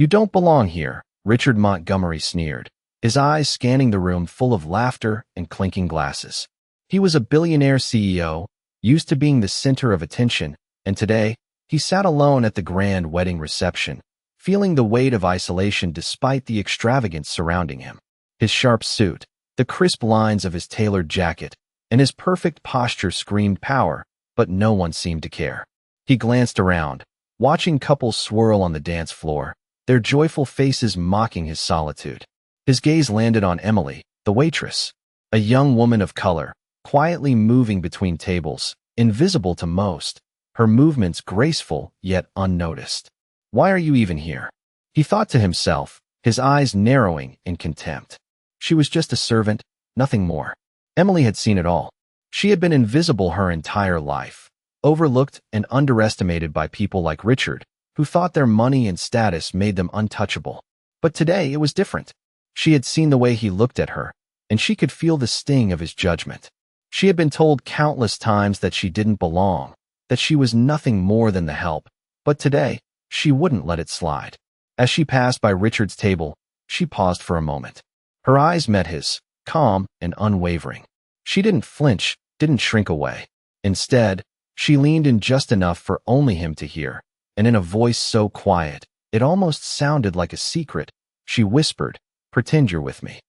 "You don't belong here," Richard Montgomery sneered, his eyes scanning the room full of laughter and clinking glasses. He was a billionaire CEO, used to being the center of attention, and today, he sat alone at the grand wedding reception, feeling the weight of isolation despite the extravagance surrounding him. His sharp suit, the crisp lines of his tailored jacket, and his perfect posture screamed power, but no one seemed to care. He glanced around, watching couples swirl on the dance floor, their joyful faces mocking his solitude. His gaze landed on Emily, the waitress, a young woman of color, quietly moving between tables, invisible to most, her movements graceful yet unnoticed. "Why are you even here?" he thought to himself, his eyes narrowing in contempt. She was just a servant, nothing more. Emily had seen it all. She had been invisible her entire life, overlooked and underestimated by people like Richard, who thought their money and status made them untouchable. But today it was different. She had seen the way he looked at her, and she could feel the sting of his judgment. She had been told countless times that she didn't belong, that she was nothing more than the help, but today, she wouldn't let it slide. As she passed by Richard's table, she paused for a moment. Her eyes met his, calm and unwavering. She didn't flinch, didn't shrink away. Instead, she leaned in just enough for only him to hear, and in a voice so quiet, it almost sounded like a secret, she whispered, "Pretend you're with me."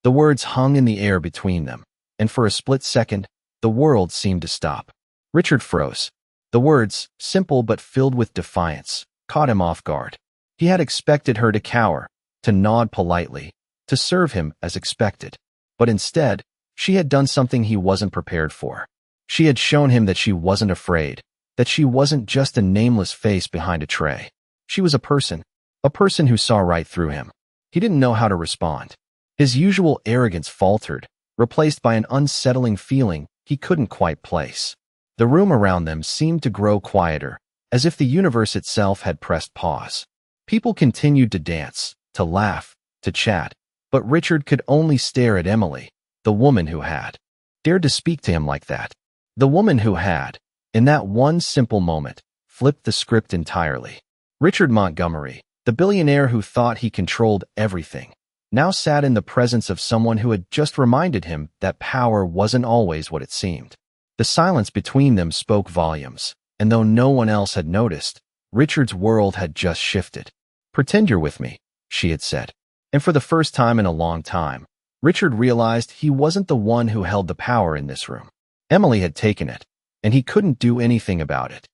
The words hung in the air between them, and for a split second, the world seemed to stop. Richard froze. The words, simple but filled with defiance, caught him off guard. He had expected her to cower, to nod politely, to serve him as expected. But instead, she had done something he wasn't prepared for. She had shown him that she wasn't afraid, that she wasn't just a nameless face behind a tray. She was a person who saw right through him. He didn't know how to respond. His usual arrogance faltered, replaced by an unsettling feeling he couldn't quite place. The room around them seemed to grow quieter, as if the universe itself had pressed pause. People continued to dance, to laugh, to chat, but Richard could only stare at Emily, the woman who had dared to speak to him like that. The woman who had, in that one simple moment, flipped the script entirely. Richard Montgomery, the billionaire who thought he controlled everything, now sat in the presence of someone who had just reminded him that power wasn't always what it seemed. The silence between them spoke volumes, and though no one else had noticed, Richard's world had just shifted. "Pretend you're with me," she had said. And for the first time in a long time, Richard realized he wasn't the one who held the power in this room. Emily had taken it, and he couldn't do anything about it.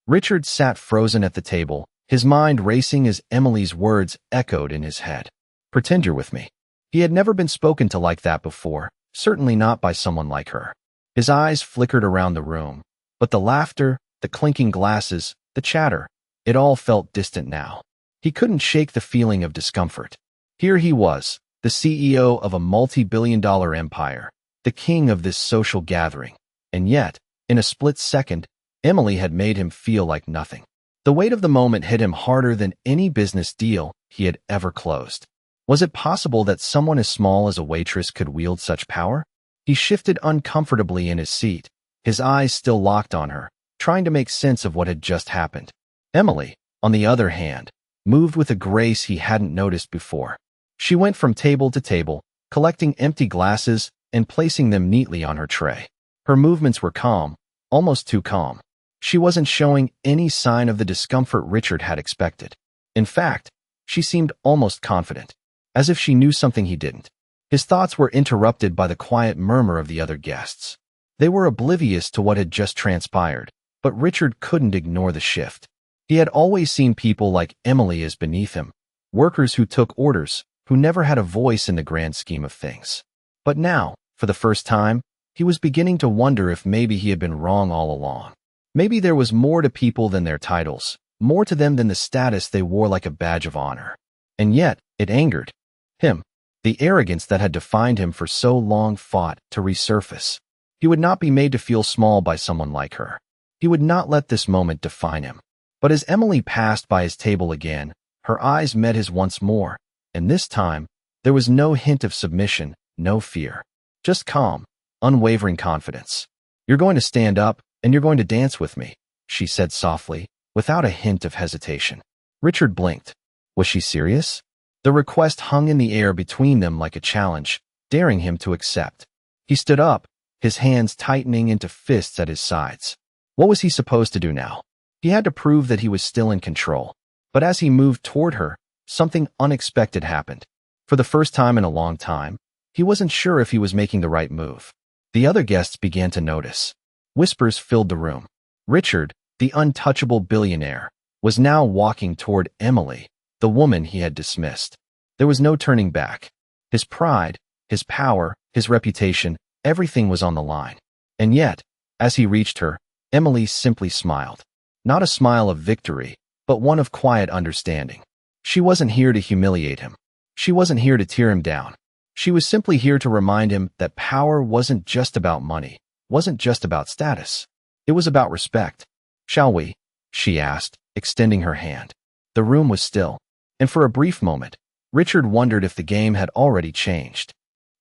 Richard sat frozen at the table, his mind racing as Emily's words echoed in his head. "Pretend you're with me." He had never been spoken to like that before, certainly not by someone like her. His eyes flickered around the room, but the laughter, the clinking glasses, the chatter, it all felt distant now. He couldn't shake the feeling of discomfort. Here he was, the CEO of a multi-billion-dollar empire, the king of this social gathering, and yet, in a split second, Emily had made him feel like nothing. The weight of the moment hit him harder than any business deal he had ever closed. Was it possible that someone as small as a waitress could wield such power? He shifted uncomfortably in his seat, his eyes still locked on her, trying to make sense of what had just happened. Emily, on the other hand, moved with a grace he hadn't noticed before. She went from table to table, collecting empty glasses and placing them neatly on her tray. Her movements were calm, almost too calm. She wasn't showing any sign of the discomfort Richard had expected. In fact, she seemed almost confident, as if she knew something he didn't. His thoughts were interrupted by the quiet murmur of the other guests. They were oblivious to what had just transpired, but Richard couldn't ignore the shift. He had always seen people like Emily as beneath him, workers who took orders, who never had a voice in the grand scheme of things. But now, for the first time, he was beginning to wonder if maybe he had been wrong all along. Maybe there was more to people than their titles, more to them than the status they wore like a badge of honor. And yet, it angered him. The arrogance that had defined him for so long fought to resurface. He would not be made to feel small by someone like her. He would not let this moment define him. But as Emily passed by his table again, her eyes met his once more, and this time, there was no hint of submission, no fear. Just calm, unwavering confidence. "You're going to stand up, and you're going to dance with me," she said softly, without a hint of hesitation. Richard blinked. Was she serious? The request hung in the air between them like a challenge, daring him to accept. He stood up, his hands tightening into fists at his sides. What was he supposed to do now? He had to prove that he was still in control. But as he moved toward her, something unexpected happened. For the first time in a long time, he wasn't sure if he was making the right move. The other guests began to notice. Whispers filled the room. Richard, the untouchable billionaire, was now walking toward Emily, the woman he had dismissed. There was no turning back. His pride, his power, his reputation, everything was on the line. And yet, as he reached her, Emily simply smiled. Not a smile of victory, but one of quiet understanding. She wasn't here to humiliate him. She wasn't here to tear him down. She was simply here to remind him that power wasn't just about money, wasn't just about status. It was about respect. "Shall we?" she asked, extending her hand. The room was still, and for a brief moment, Richard wondered if the game had already changed.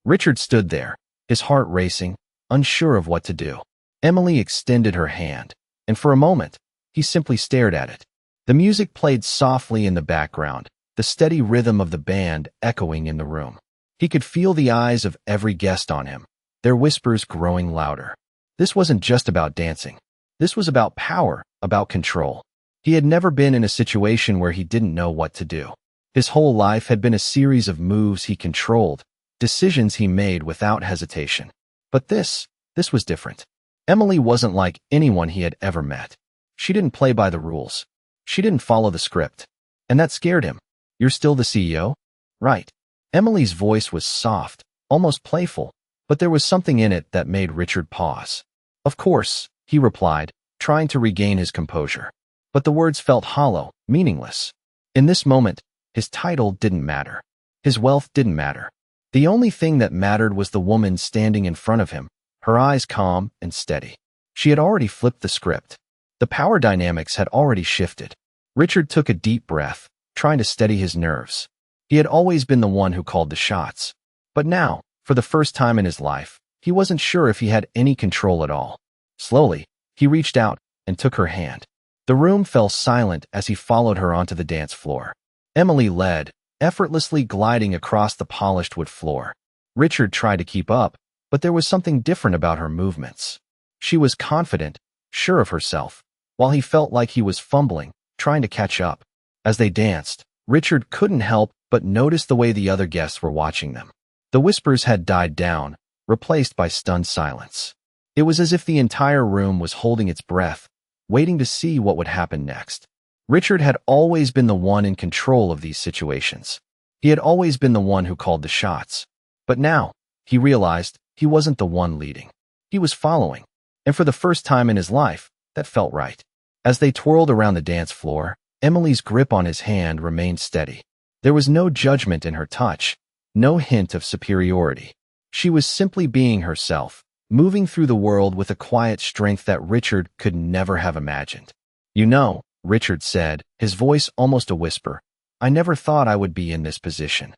Richard stood there, his heart racing, unsure of what to do. Emily extended her hand, and for a moment, he simply stared at it. The music played softly in the background, the steady rhythm of the band echoing in the room. He could feel the eyes of every guest on him, their whispers growing louder. This wasn't just about dancing. This was about power, about control. He had never been in a situation where he didn't know what to do. His whole life had been a series of moves he controlled, decisions he made without hesitation. But this was different. Emily wasn't like anyone he had ever met. She didn't play by the rules. She didn't follow the script. And that scared him. "You're still the CEO? Right." Emily's voice was soft, almost playful, but there was something in it that made Richard pause. "Of course," he replied, trying to regain his composure. But the words felt hollow, meaningless. In this moment, his title didn't matter. His wealth didn't matter. The only thing that mattered was the woman standing in front of him, her eyes calm and steady. She had already flipped the script. The power dynamics had already shifted. Richard took a deep breath, trying to steady his nerves. He had always been the one who called the shots. But now, for the first time in his life, he wasn't sure if he had any control at all. Slowly, he reached out and took her hand. The room fell silent as he followed her onto the dance floor. Emily led, effortlessly gliding across the polished wood floor. Richard tried to keep up, but there was something different about her movements. She was confident, sure of herself, while he felt like he was fumbling, trying to catch up. As they danced, Richard couldn't help but notice the way the other guests were watching them. The whispers had died down, replaced by stunned silence. It was as if the entire room was holding its breath, waiting to see what would happen next. Richard had always been the one in control of these situations. He had always been the one who called the shots. But now, he realized he wasn't the one leading. He was following, and for the first time in his life, that felt right. As they twirled around the dance floor, Emily's grip on his hand remained steady. There was no judgment in her touch, no hint of superiority. She was simply being herself, moving through the world with a quiet strength that Richard could never have imagined. "You know," Richard said, his voice almost a whisper, "I never thought I would be in this position."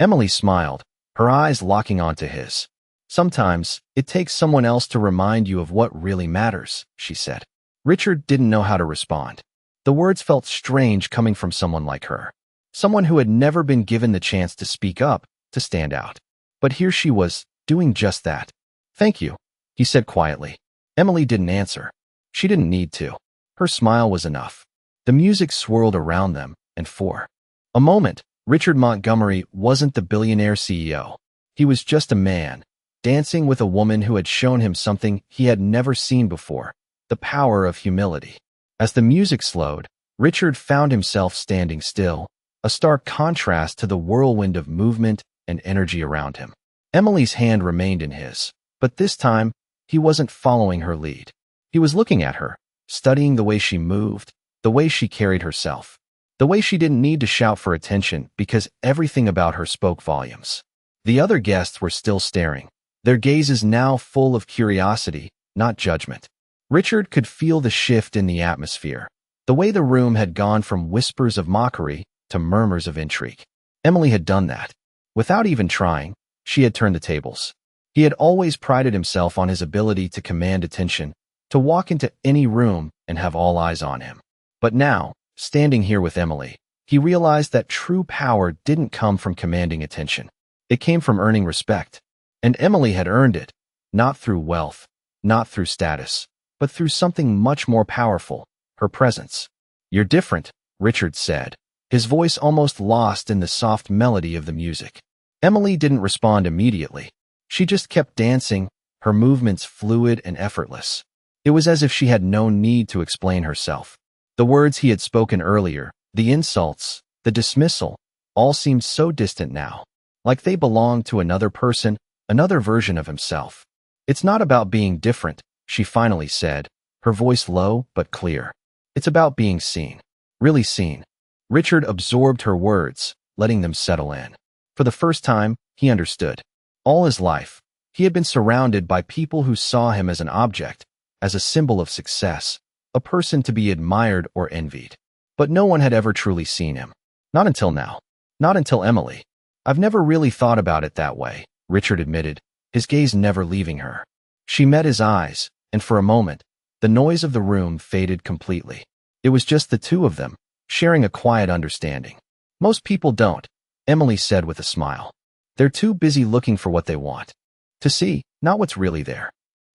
Emily smiled, her eyes locking onto his. "Sometimes, it takes someone else to remind you of what really matters," she said. Richard didn't know how to respond. The words felt strange coming from someone like her. Someone who had never been given the chance to speak up, to stand out. But here she was, doing just that. "Thank you," he said quietly. Emily didn't answer. She didn't need to. Her smile was enough. The music swirled around them, and for a moment, Richard Montgomery wasn't the billionaire CEO. He was just a man, dancing with a woman who had shown him something he had never seen before, the power of humility. As the music slowed, Richard found himself standing still, a stark contrast to the whirlwind of movement and energy around him. Emily's hand remained in his, but this time, he wasn't following her lead. He was looking at her, studying the way she moved, the way she carried herself, the way she didn't need to shout for attention because everything about her spoke volumes. The other guests were still staring, their gazes now full of curiosity, not judgment. Richard could feel the shift in the atmosphere, the way the room had gone from whispers of mockery to murmurs of intrigue. Emily had done that. Without even trying, she had turned the tables. He had always prided himself on his ability to command attention, to walk into any room and have all eyes on him. But now, standing here with Emily, He realized that true power didn't come from commanding attention. It came from earning respect. And Emily had earned it, not through wealth, not through status, but through something much more powerful, her presence. "You're different," Richard said, his voice almost lost in the soft melody of the music. Emily didn't respond immediately. She just kept dancing, her movements fluid and effortless. It was as if she had no need to explain herself. The words he had spoken earlier, the insults, the dismissal, all seemed so distant now, like they belonged to another person, another version of himself. "It's not about being different," she finally said, her voice low but clear. "It's about being seen. Really seen." Richard absorbed her words, letting them settle in. For the first time, he understood. All his life, he had been surrounded by people who saw him as an object, as a symbol of success, a person to be admired or envied. But no one had ever truly seen him. Not until now. Not until Emily. "I've never really thought about it that way," Richard admitted, his gaze never leaving her. She met his eyes, and for a moment, the noise of the room faded completely. It was just the two of them, sharing a quiet understanding. "Most people don't," Emily said with a smile. "They're too busy looking for what they want to see, not what's really there."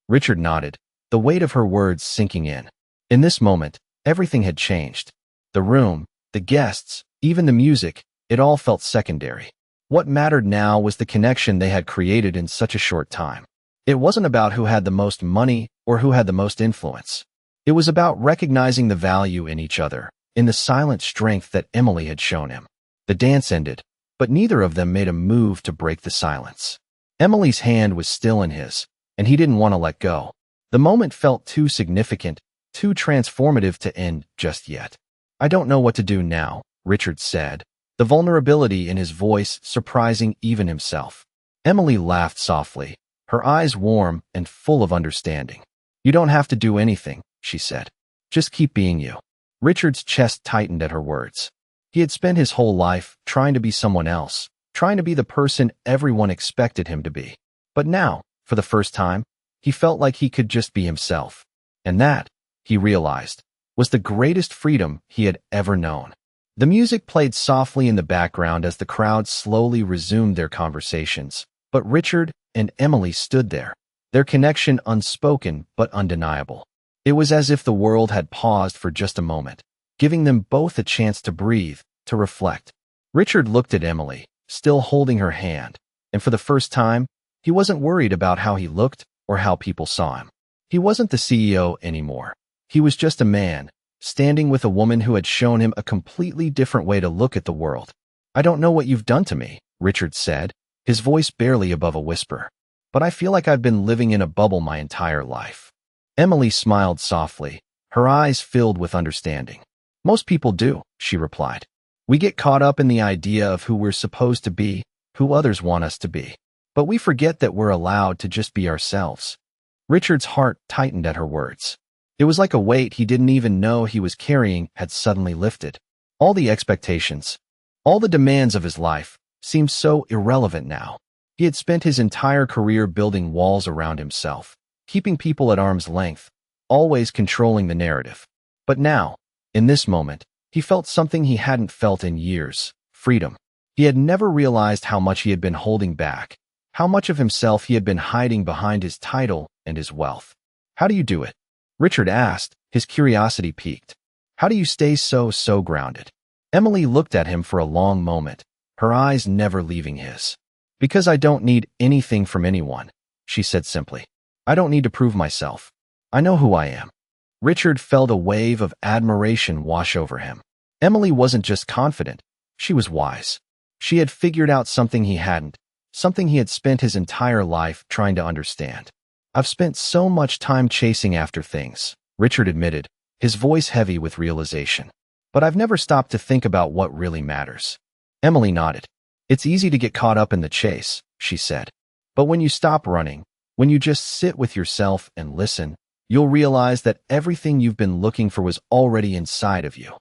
Richard nodded, the weight of her words sinking in. In this moment, everything had changed. The room, the guests, even the music, it all felt secondary. What mattered now was the connection they had created in such a short time. It wasn't about who had the most money or who had the most influence. It was about recognizing the value in each other, in the silent strength that Emily had shown him. The dance ended, but neither of them made a move to break the silence. Emily's hand was still in his, and he didn't want to let go. The moment felt too significant, too transformative to end just yet. "I don't know what to do now," Richard said, the vulnerability in his voice surprising even himself. Emily laughed softly, her eyes warm and full of understanding. "You don't have to do anything," she said. "Just keep being you." Richard's chest tightened at her words. He had spent his whole life trying to be someone else, trying to be the person everyone expected him to be. But now, for the first time, he felt like he could just be himself. And that, he realized, was the greatest freedom he had ever known. The music played softly in the background as the crowd slowly resumed their conversations, but Richard and Emily stood there, their connection unspoken but undeniable. It was as if the world had paused for just a moment, giving them both a chance to breathe, to reflect. Richard looked at Emily, still holding her hand, and for the first time, he wasn't worried about how he looked or how people saw him. He wasn't the CEO anymore. He was just a man, standing with a woman who had shown him a completely different way to look at the world. "I don't know what you've done to me," Richard said, his voice barely above a whisper. "But I feel like I've been living in a bubble my entire life." Emily smiled softly, her eyes filled with understanding. "Most people do," she replied. "We get caught up in the idea of who we're supposed to be, who others want us to be. But we forget that we're allowed to just be ourselves." Richard's heart tightened at her words. It was like a weight he didn't even know he was carrying had suddenly lifted. All the expectations, all the demands of his life, seemed so irrelevant now. He had spent his entire career building walls around himself, keeping people at arm's length, always controlling the narrative. But now, in this moment, he felt something he hadn't felt in years: freedom. He had never realized how much he had been holding back, how much of himself he had been hiding behind his title and his wealth. "How do you do it?" Richard asked, his curiosity piqued. "How do you stay so grounded?" Emily looked at him for a long moment, her eyes never leaving his. "Because I don't need anything from anyone," she said simply. "I don't need to prove myself. I know who I am." Richard felt a wave of admiration wash over him. Emily wasn't just confident, she was wise. She had figured out something he hadn't, something he had spent his entire life trying to understand. "I've spent so much time chasing after things," Richard admitted, his voice heavy with realization. "But I've never stopped to think about what really matters." Emily nodded. "It's easy to get caught up in the chase," she said. "But when you stop running, when you just sit with yourself and listen, you'll realize that everything you've been looking for was already inside of you."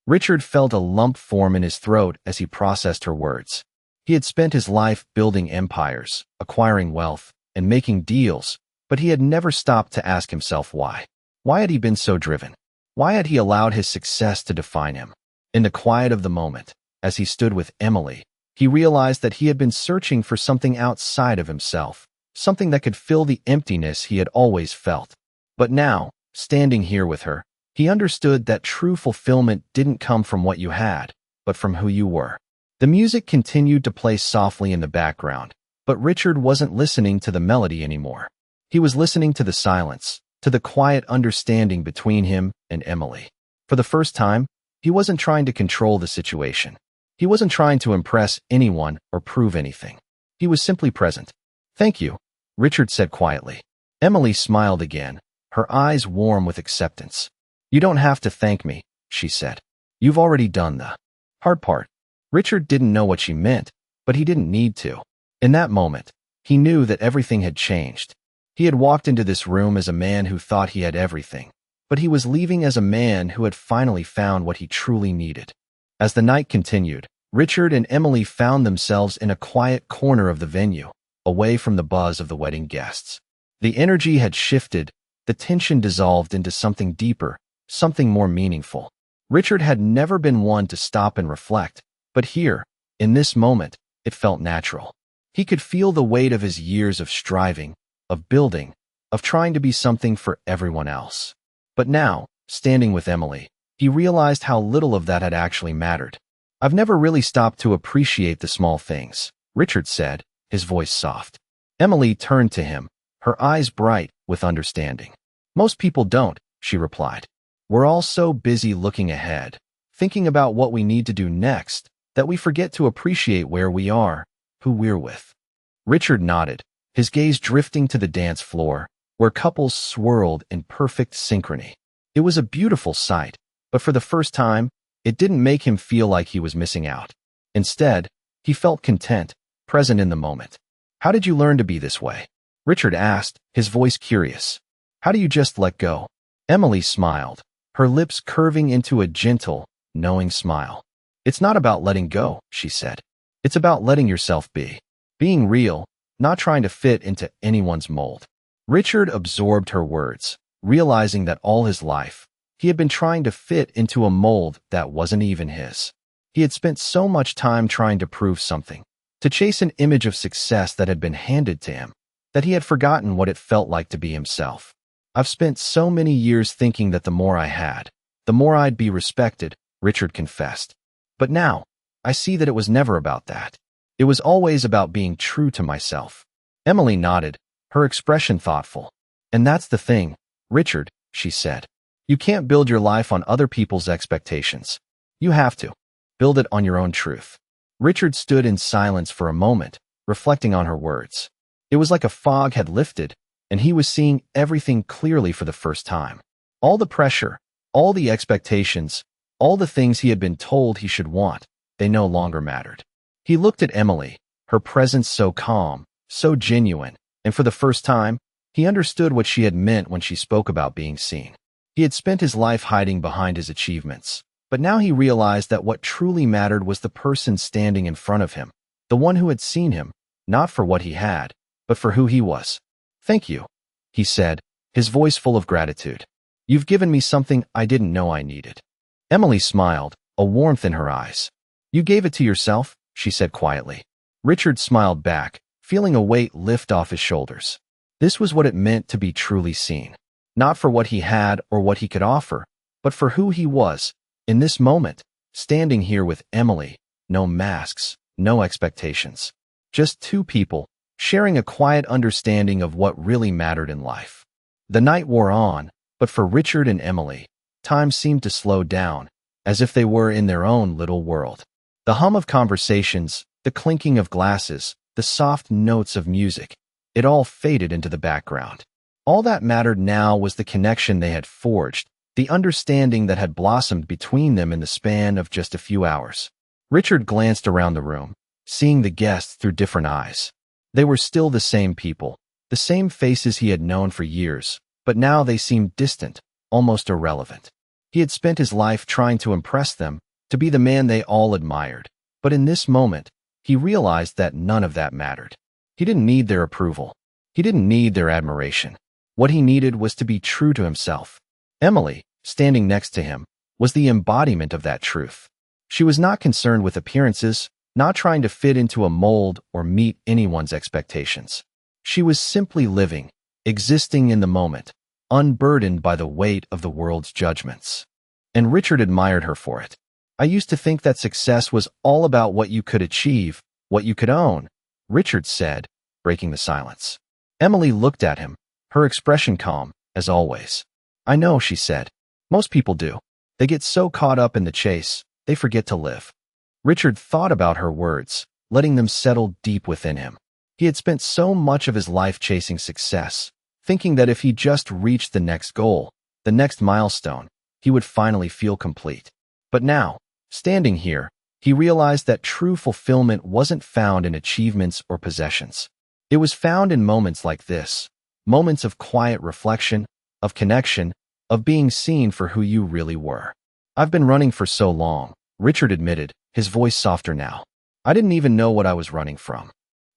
Richard felt a lump form in his throat as he processed her words. He had spent his life building empires, acquiring wealth, and making deals, but he had never stopped to ask himself why. Why had he been so driven? Why had he allowed his success to define him? In the quiet of the moment, as he stood with Emily, he realized that he had been searching for something outside of himself, something that could fill the emptiness he had always felt. But now, standing here with her, he understood that true fulfillment didn't come from what you had, but from who you were. The music continued to play softly in the background, but Richard wasn't listening to the melody anymore. He was listening to the silence, to the quiet understanding between him and Emily. For the first time, he wasn't trying to control the situation. He wasn't trying to impress anyone or prove anything. He was simply present. "Thank you," Richard said quietly. Emily smiled again, her eyes warm with acceptance. "You don't have to thank me," she said. "You've already done the hard part." Richard didn't know what she meant, but he didn't need to. In that moment, he knew that everything had changed. He had walked into this room as a man who thought he had everything, but he was leaving as a man who had finally found what he truly needed. As the night continued, Richard and Emily found themselves in a quiet corner of the venue, away from the buzz of the wedding guests. The energy had shifted, the tension dissolved into something deeper, something more meaningful. Richard had never been one to stop and reflect, but here, in this moment, it felt natural. He could feel the weight of his years of striving, of building, of trying to be something for everyone else. But now, standing with Emily, he realized how little of that had actually mattered. "I've never really stopped to appreciate the small things," Richard said, his voice soft. Emily turned to him, her eyes bright with understanding. "Most people don't," she replied. "We're all so busy looking ahead, thinking about what we need to do next, that we forget to appreciate where we are, who we're with." Richard nodded, his gaze drifting to the dance floor, where couples swirled in perfect synchrony. It was a beautiful sight, but for the first time, it didn't make him feel like he was missing out. Instead, he felt content, present in the moment. "How did you learn to be this way?" Richard asked, his voice curious. "How do you just let go?" Emily smiled, her lips curving into a gentle, knowing smile. "It's not about letting go," she said. "It's about letting yourself be. Being real, not trying to fit into anyone's mold." Richard absorbed her words, realizing that all his life, he had been trying to fit into a mold that wasn't even his. He had spent so much time trying to prove something, to chase an image of success that had been handed to him, that he had forgotten what it felt like to be himself. "I've spent so many years thinking that the more I had, the more I'd be respected," Richard confessed. "But now, I see that it was never about that. It was always about being true to myself." Emily nodded, her expression thoughtful. "And that's the thing, Richard," she said. "You can't build your life on other people's expectations. You have to build it on your own truth." Richard stood in silence for a moment, reflecting on her words. It was like a fog had lifted, and he was seeing everything clearly for the first time. All the pressure, all the expectations, all the things he had been told he should want, they no longer mattered. He looked at Emily, her presence so calm, so genuine, and for the first time, he understood what she had meant when she spoke about being seen. He had spent his life hiding behind his achievements, but now he realized that what truly mattered was the person standing in front of him, the one who had seen him, not for what he had, but for who he was. "Thank you," he said, his voice full of gratitude. "You've given me something I didn't know I needed." Emily smiled, a warmth in her eyes. "You gave it to yourself," she said quietly. Richard smiled back, feeling a weight lift off his shoulders. This was what it meant to be truly seen, not for what he had or what he could offer, but for who he was, in this moment, standing here with Emily, no masks, no expectations. Just two people, sharing a quiet understanding of what really mattered in life. The night wore on, but for Richard and Emily, time seemed to slow down, as if they were in their own little world. The hum of conversations, the clinking of glasses, the soft notes of music, it all faded into the background. All that mattered now was the connection they had forged, the understanding that had blossomed between them in the span of just a few hours. Richard glanced around the room, seeing the guests through different eyes. They were still the same people, the same faces he had known for years, but now they seemed distant, almost irrelevant. He had spent his life trying to impress them, to be the man they all admired, but in this moment, he realized that none of that mattered. He didn't need their approval. He didn't need their admiration. What he needed was to be true to himself. Emily, standing next to him, was the embodiment of that truth. She was not concerned with appearances, not trying to fit into a mold or meet anyone's expectations. She was simply living, existing in the moment, unburdened by the weight of the world's judgments. And Richard admired her for it. I used to think that success was all about what you could achieve, what you could own, Richard said, breaking the silence. Emily looked at him, her expression calm, as always. I know, she said. Most people do. They get so caught up in the chase, they forget to live. Richard thought about her words, letting them settle deep within him. He had spent so much of his life chasing success, thinking that if he just reached the next goal, the next milestone, he would finally feel complete. But now, standing here, he realized that true fulfillment wasn't found in achievements or possessions. It was found in moments like this, moments of quiet reflection, of connection, of being seen for who you really were. I've been running for so long, Richard admitted, his voice softer now. I didn't even know what I was running from.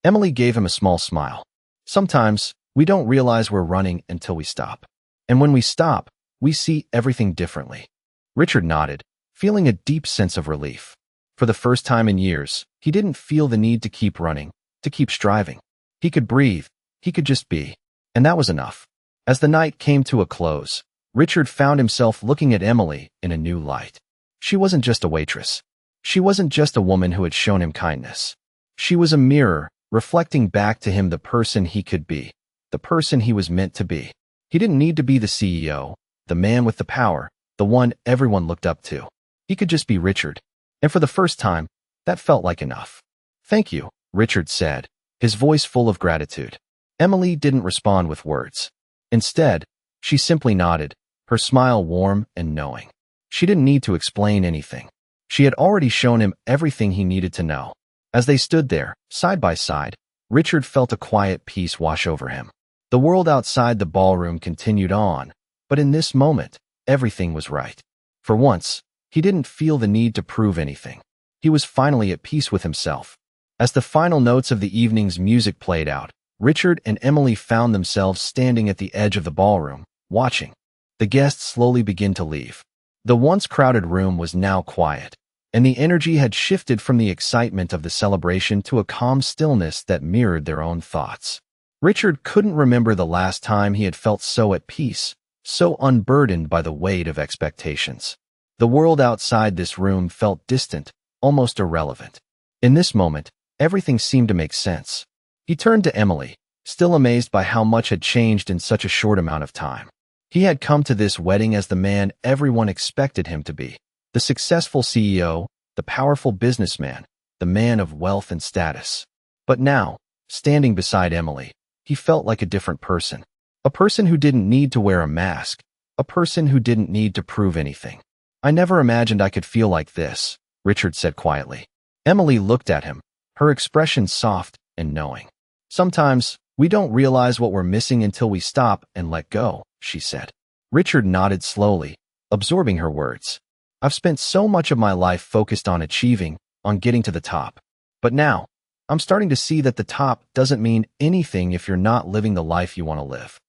Emily gave him a small smile. Sometimes, we don't realize we're running until we stop. And when we stop, we see everything differently. Richard nodded, feeling a deep sense of relief. For the first time in years, he didn't feel the need to keep running, to keep striving. He could breathe, he could just be. And that was enough. As the night came to a close, Richard found himself looking at Emily in a new light. She wasn't just a waitress. She wasn't just a woman who had shown him kindness. She was a mirror, reflecting back to him the person he could be, the person he was meant to be. He didn't need to be the CEO, the man with the power, the one everyone looked up to. He could just be Richard. And for the first time, that felt like enough. Thank you, Richard said, his voice full of gratitude. Emily didn't respond with words. Instead, she simply nodded, her smile warm and knowing. She didn't need to explain anything. She had already shown him everything he needed to know. As they stood there, side by side, Richard felt a quiet peace wash over him. The world outside the ballroom continued on, but in this moment, everything was right. For once, he didn't feel the need to prove anything. He was finally at peace with himself. As the final notes of the evening's music played out, Richard and Emily found themselves standing at the edge of the ballroom, watching. The guests slowly began to leave. The once crowded room was now quiet, and the energy had shifted from the excitement of the celebration to a calm stillness that mirrored their own thoughts. Richard couldn't remember the last time he had felt so at peace, so unburdened by the weight of expectations. The world outside this room felt distant, almost irrelevant. In this moment, everything seemed to make sense. He turned to Emily, still amazed by how much had changed in such a short amount of time. He had come to this wedding as the man everyone expected him to be. The successful CEO, the powerful businessman, the man of wealth and status. But now, standing beside Emily, he felt like a different person. A person who didn't need to wear a mask. A person who didn't need to prove anything. I never imagined I could feel like this, Richard said quietly. Emily looked at him, her expression soft and knowing. Sometimes, we don't realize what we're missing until we stop and let go, she said. Richard nodded slowly, absorbing her words. I've spent so much of my life focused on achieving, on getting to the top. But now, I'm starting to see that the top doesn't mean anything if you're not living the life you want to live.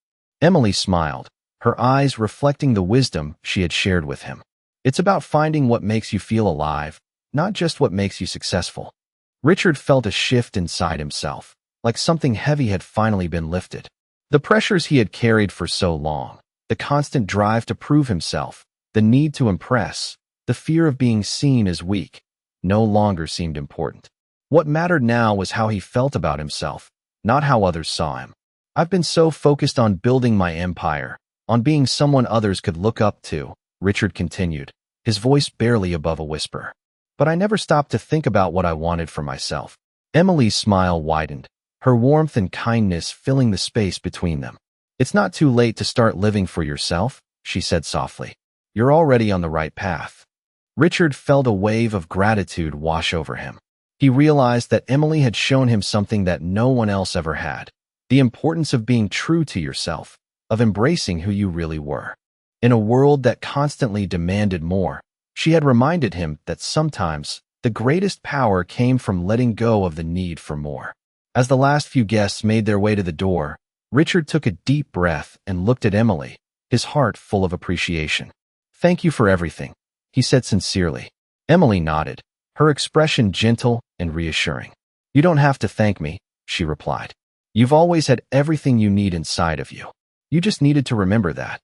Emily smiled, her eyes reflecting the wisdom she had shared with him. It's about finding what makes you feel alive, not just what makes you successful. Richard felt a shift inside himself, like something heavy had finally been lifted. The pressures he had carried for so long, the constant drive to prove himself, the need to impress, the fear of being seen as weak, no longer seemed important. What mattered now was how he felt about himself, not how others saw him. I've been so focused on building my empire, on being someone others could look up to, Richard continued, his voice barely above a whisper. But I never stopped to think about what I wanted for myself. Emily's smile widened, her warmth and kindness filling the space between them. It's not too late to start living for yourself, she said softly. You're already on the right path. Richard felt a wave of gratitude wash over him. He realized that Emily had shown him something that no one else ever had, the importance of being true to yourself, of embracing who you really were. In a world that constantly demanded more, she had reminded him that sometimes the greatest power came from letting go of the need for more. As the last few guests made their way to the door, Richard took a deep breath and looked at Emily, his heart full of appreciation. Thank you for everything, he said sincerely. Emily nodded, her expression gentle and reassuring. You don't have to thank me, she replied. You've always had everything you need inside of you. You just needed to remember that.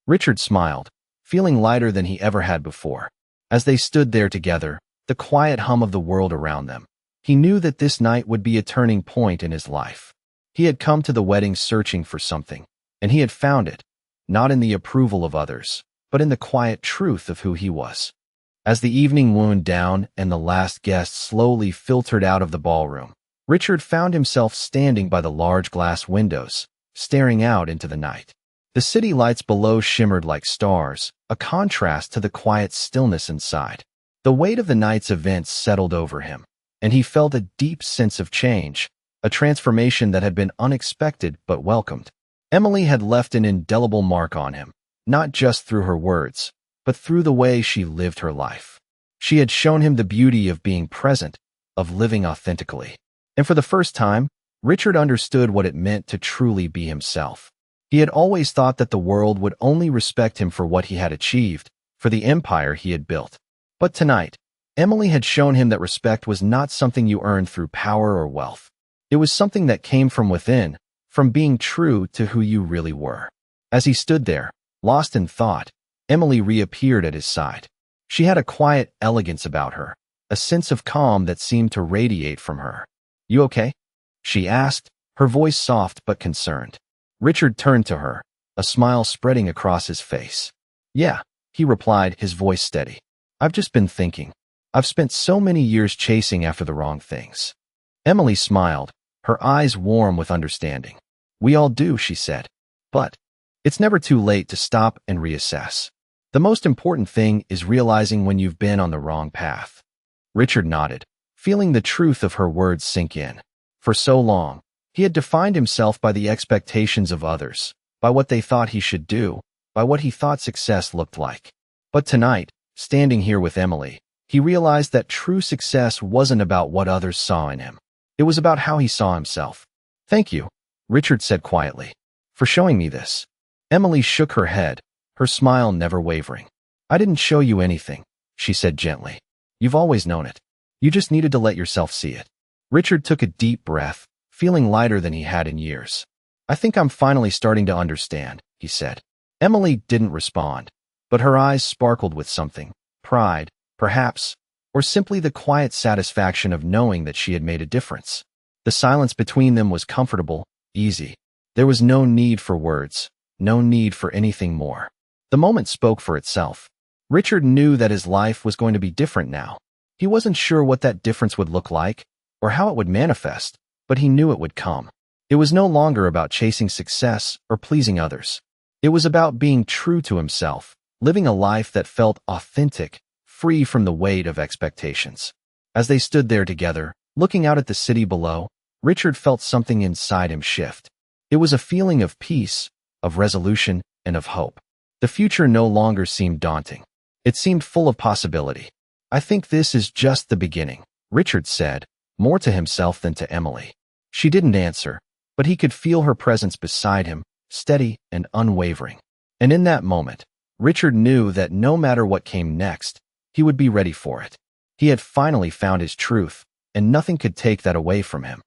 Richard smiled, feeling lighter than he ever had before. As they stood there together, the quiet hum of the world around them, he knew that this night would be a turning point in his life. He had come to the wedding searching for something, and he had found it, not in the approval of others, but in the quiet truth of who he was. As the evening wound down and the last guest slowly filtered out of the ballroom, Richard found himself standing by the large glass windows, staring out into the night. The city lights below shimmered like stars, a contrast to the quiet stillness inside. The weight of the night's events settled over him, and he felt a deep sense of change, a transformation that had been unexpected but welcomed. Emily had left an indelible mark on him, not just through her words, but through the way she lived her life. She had shown him the beauty of being present, of living authentically. And for the first time, Richard understood what it meant to truly be himself. He had always thought that the world would only respect him for what he had achieved, for the empire he had built. But tonight, Emily had shown him that respect was not something you earned through power or wealth. It was something that came from within, from being true to who you really were. As he stood there, lost in thought, Emily reappeared at his side. She had a quiet elegance about her, a sense of calm that seemed to radiate from her. You okay? She asked, her voice soft but concerned. Richard turned to her, a smile spreading across his face. Yeah, he replied, his voice steady. I've just been thinking. I've spent so many years chasing after the wrong things. Emily smiled, her eyes warm with understanding. We all do, she said. But it's never too late to stop and reassess. The most important thing is realizing when you've been on the wrong path. Richard nodded, feeling the truth of her words sink in. For so long, he had defined himself by the expectations of others, by what they thought he should do, by what he thought success looked like. But tonight, standing here with Emily, he realized that true success wasn't about what others saw in him. It was about how he saw himself. Thank you, Richard said quietly, for showing me this. Emily shook her head, her smile never wavering. I didn't show you anything, she said gently. You've always known it. You just needed to let yourself see it. Richard took a deep breath, feeling lighter than he had in years. I think I'm finally starting to understand, he said. Emily didn't respond, but her eyes sparkled with something, pride, perhaps, or simply the quiet satisfaction of knowing that she had made a difference. The silence between them was comfortable, easy. There was no need for words, no need for anything more. The moment spoke for itself. Richard knew that his life was going to be different now. He wasn't sure what that difference would look like, or how it would manifest, but he knew it would come. It was no longer about chasing success or pleasing others. It was about being true to himself, living a life that felt authentic, free from the weight of expectations. As they stood there together, looking out at the city below, Richard felt something inside him shift. It was a feeling of peace, of resolution, and of hope. The future no longer seemed daunting. It seemed full of possibility. I think this is just the beginning, Richard said, more to himself than to Emily. She didn't answer, but he could feel her presence beside him, steady and unwavering. And in that moment, Richard knew that no matter what came next, he would be ready for it. He had finally found his truth, and nothing could take that away from him.